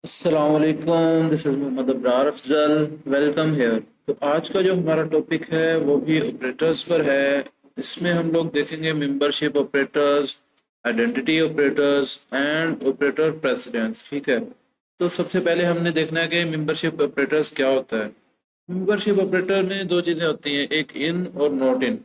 अस्सलाम वालेकुम, this is Mohammad Abrar Afzal. Welcome here. तो आज का जो हमारा टॉपिक है वो भी ऑपरेटर्स पर है। इसमें हम लोग देखेंगे membership operators, identity operators and operator precedence. ठीक है, तो सबसे पहले हमने देखना है कि मेंबरशिप ऑपरेटर्स क्या होता है। मेंबरशिप ऑपरेटर में दो चीज़ें होती हैं, एक इन और नॉट इन।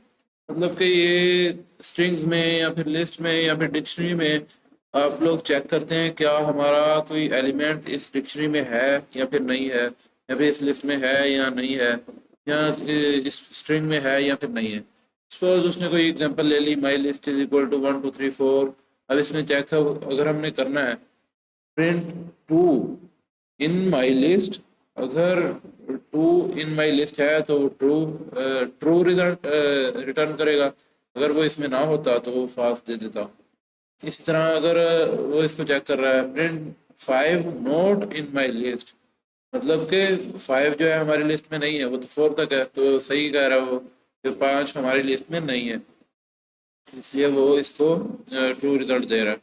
मतलब कि ये स्ट्रिंग्स में या फिर लिस्ट में या फिर डिक्शनरी में आप लोग चेक करते हैं क्या हमारा कोई एलिमेंट इस डिक्शनरी में है या फिर नहीं है, या फिर इस लिस्ट में है या नहीं है, या इस स्ट्रिंग में है या फिर नहीं है। सपोज उसने कोई एग्जांपल ले ली, my list is equal to 1 2 3 4। अब इसमें चेक अगर हमने करना है print two in my list, अगर टू इन माई लिस्ट है तो ट्रू ट्रू रिजल्ट रिटर्न करेगा। अगर वो इसमें ना होता तो वो फॉल्स दे देता। इस तरह अगर वो इसको चेक कर रहा है print 5 not in my list, मतलब कि 5 जो है हमारी लिस्ट में नहीं है, वो तो 4 तक है, तो सही कह रहा है वो कि 5 हमारी लिस्ट में नहीं है, इसलिए वो इसको ट्रू रिजल्ट दे रहा है।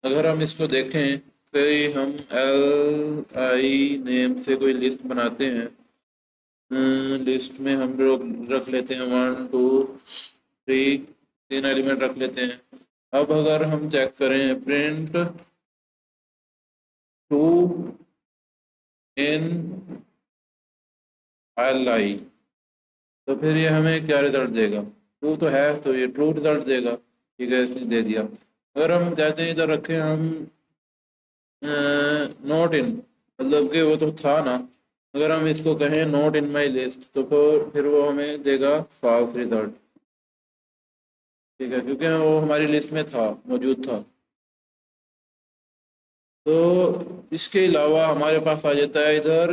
अगर हम इसको देखें कि हम एल आई नेम से कोई लिस्ट बनाते हैं, लिस्ट में हम लोग रख लेते हैं 1 2 3, 3 एलिमेंट रख लेते हैं। अब अगर हम चेक करें print two in L I, तो फिर ये हमें क्या रिजल्ट देगा? ट्रू तो है, तो ये ट्रू रिजल्ट देगा। ठीक है, इसने दे दिया। अगर हम कहते हैं इधर रखें हम नॉट इन, मतलब कि वो तो था ना, अगर हम इसको कहें नॉट इन माई लिस्ट तो फिर वो हमें देगा फॉल्स रिजल्ट। ठीक है, क्योंकि वो हमारी लिस्ट में था, मौजूद था। तो इसके अलावा हमारे पास आ जाता है इधर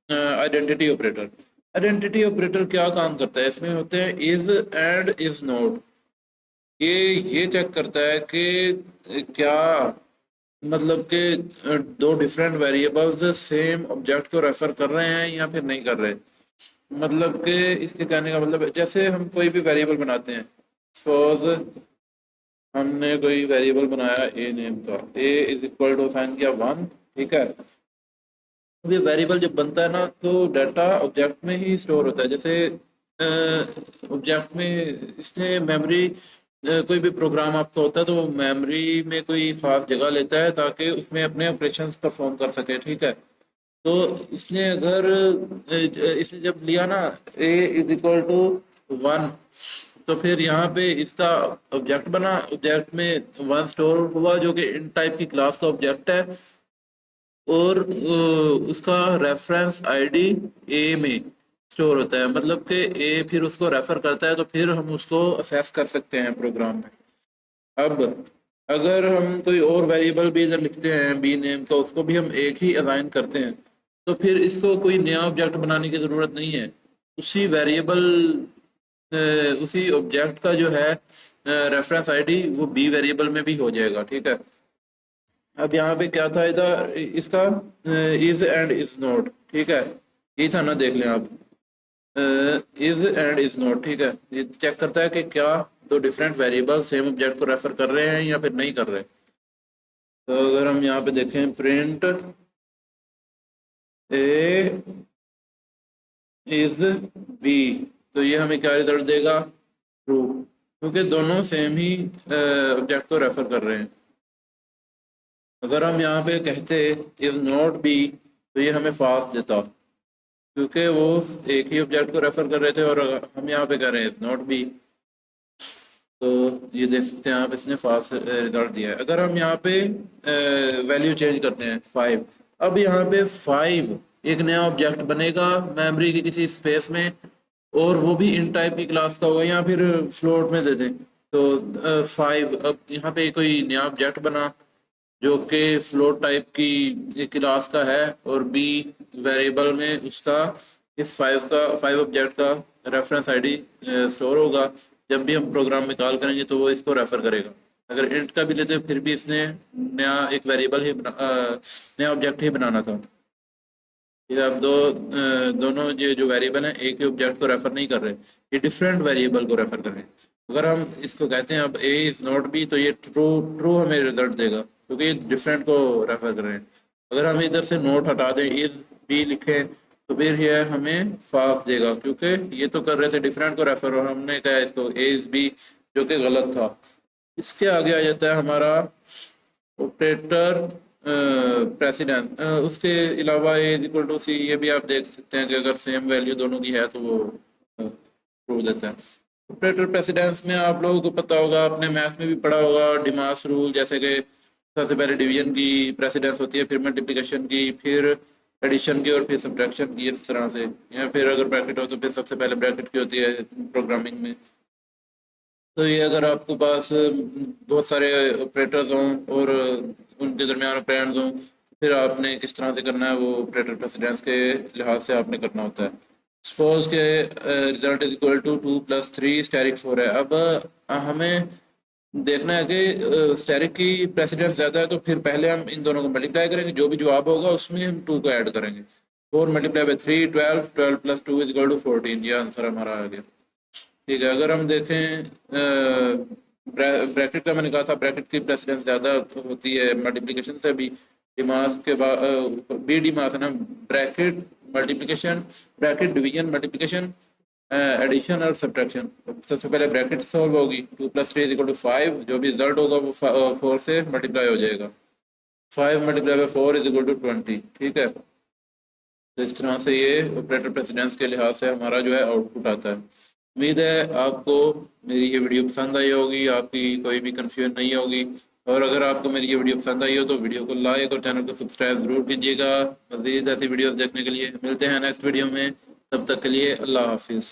आइडेंटिटी ऑपरेटर। आइडेंटिटी ऑपरेटर क्या काम करता है? इसमें होते हैं इज एंड इज नॉट। ये चेक करता है कि क्या, मतलब कि दो डिफरेंट वेरिएबल्स सेम ऑब्जेक्ट को रेफर कर रहे हैं या फिर नहीं कर रहे। मतलब कि इसके कहने का मतलब है, जैसे हम कोई भी वेरिएबल बनाते हैं, सपोज हमने कोई वेरिएबल बनाया ए नेम का, ए इज इक्वल टू साइन किया 1। ठीक है, अब ये वेरिएबल जब बनता है ना तो डाटा ऑब्जेक्ट में ही स्टोर होता है। जैसे ऑब्जेक्ट में इसने मेमोरी, कोई भी प्रोग्राम आपका होता है तो वो मेमोरी में कोई खास जगह लेता है ताकि उसमें अपने ऑपरेशंस परफॉर्म कर सके। ठीक है, तो इसने अगर इसने जब लिया ना ए इज इक्वल टू 1, तो फिर यहाँ पे इसका ऑब्जेक्ट बना, ऑब्जेक्ट में 1 स्टोर हुआ जो कि इन टाइप की क्लास का ऑब्जेक्ट है, और उसका रेफरेंस आईडी ए में स्टोर होता है। मतलब कि ए फिर उसको रेफर करता है तो फिर हम उसको असेस कर सकते हैं प्रोग्राम में। अब अगर हम कोई और वेरिएबल भी इधर लिखते हैं बी नेम का, उसको भी हम एक ही असाइन करते हैं, तो फिर इसको कोई नया ऑब्जेक्ट बनाने की ज़रूरत नहीं है। उसी वेरिएबल, उसी ऑब्जेक्ट का जो है रेफरेंस आईडी वो बी वेरिएबल में भी हो जाएगा। ठीक है, अब यहाँ पे क्या था इधर इसका इज एंड इज नॉट। ठीक है, ये था ना, देख लें आप, इज एंड इज नॉट। ठीक है, ये चेक करता है कि क्या दो डिफरेंट वेरिएबल सेम ऑब्जेक्ट को रेफर कर रहे हैं या फिर नहीं कर रहे। तो अगर हम यहाँ पे देखें प्रिंट ए इज बी, तो ये हमें क्या रिजल्ट देगा? ट्रू, क्योंकि दोनों सेम ही ऑब्जेक्ट को रेफर कर रहे हैं। अगर हम यहाँ पे कहते इज नॉट बी तो ये हमें फॉल्स देता, क्योंकि वो एक ही ऑब्जेक्ट को रेफर कर रहे थे, और हम यहाँ पे कह रहे हैं इज नॉट बी। तो ये देख सकते हैं आप, इसने फॉल्स रिजल्ट दिया है। अगर हम यहाँ पे वैल्यू चेंज करते हैं 5, अब यहाँ पे 5 एक नया ऑब्जेक्ट बनेगा मेमोरी की किसी स्पेस में, और वो भी इन टाइप की क्लास का होगा, या फिर फ्लोट में दे दें तो 5। अब यहाँ पे कोई नया ऑब्जेक्ट बना जो कि फ्लोट टाइप की क्लास का है, और बी वेरिएबल में उसका इस 5 ऑब्जेक्ट का रेफरेंस आईडी स्टोर होगा। जब भी हम प्रोग्राम में कॉल करेंगे तो वो इसको रेफर करेगा। अगर इंट का भी लेते हैं फिर भी इसने नया एक वेरिएबल ही नया ऑब्जेक्ट ही बनाना था। ये अब दोनों ये जो वेरिएबल हैं एक ही ऑब्जेक्ट को रेफर नहीं कर रहे, ये डिफरेंट वेरिएबल को रेफर कर रहे हैं। अगर हम इसको कहते हैं अब ए इज नॉट बी, तो ये ट्रू ट्रू हमें रिजल्ट देगा क्योंकि ये डिफरेंट को रेफर कर रहे हैं। अगर हम इधर से नोट हटा दें इज बी लिखें तो फिर यह हमें फाल्स देगा, क्योंकि ये तो कर रहे थे डिफरेंट को रेफर और हमने कहा इसको ए इज बी, जो कि गलत था। इसके आगे आ जाता है हमारा ऑपरेटर प्रेसिडेंस। उसके अलावा ए इज इक्वल टू सी, ये भी आप देख सकते हैं कि अगर सेम वैल्यू दोनों की है तो वो प्रूव देता है। ऑपरेटर प्रेसिडेंस में आप लोगों को पता होगा, आपने मैथ में भी पढ़ा होगा, डिमास रूल, जैसे कि सबसे पहले डिवीजन की प्रेसिडेंस होती है, फिर मल्टीप्लिकेशन की, फिर एडिशन की और फिर सब्ट्रैक्शन की, इस तरह से। या फिर अगर ब्रैकेट हो तो फिर सबसे पहले ब्रैकेट की होती है प्रोग्रामिंग में। तो ये अगर आपके पास बहुत सारे ऑपरेटर्स हों और उनके दरमियान ऑपरेंड्स हों, फिर आपने किस तरह से करना है वो ऑपरेटर प्रेसिडेंस के लिहाज से आपने करना होता है। सपोज के result is equal to 2+3 asterisk 4 है। अब हमें देखना है कि स्टैरिक की प्रेसिडेंस ज़्यादा है, तो फिर पहले हम इन दोनों को मल्टीप्लाई करेंगे, जो भी जवाब होगा उसमें हम 2 को ऐड करेंगे। 4 multiply by 3 12, 12+2 is equal to 14, ये आंसर हमारा आ गया। ठीक है, अगर हम देखें ब्रैकेट का, मैंने कहा था ब्रैकेट की प्रेसिडेंस ज़्यादा होती है मल्टीप्लिकेशन से भी। डिमास के बाद बी डिमास है ना, bracket multiplication, bracket division multiplication, addition और सब्ट्रैक्शन। सबसे पहले ब्रैकेट सॉल्व होगी, 2+3 इज इक्वल टू 5, जो भी रिजल्ट होगा वो 4 से मल्टीप्लाई हो जाएगा। 5 multiply by 4 is equal to 20। ठीक है, तो इस तरह से ये ऑपरेटर प्रेसिडेंस के लिहाज से हमारा जो है आउटपुट आता है। उम्मीद है आपको मेरी ये वीडियो पसंद आई होगी, आपकी कोई भी कंफ्यूजन नहीं होगी। और अगर आपको मेरी ये वीडियो पसंद आई हो तो वीडियो को लाइक और चैनल को सब्सक्राइब ज़रूर कीजिएगा। मज़ीद ऐसी वीडियोस देखने के लिए मिलते हैं नेक्स्ट वीडियो में। तब तक के लिए अल्लाह हाफिज़।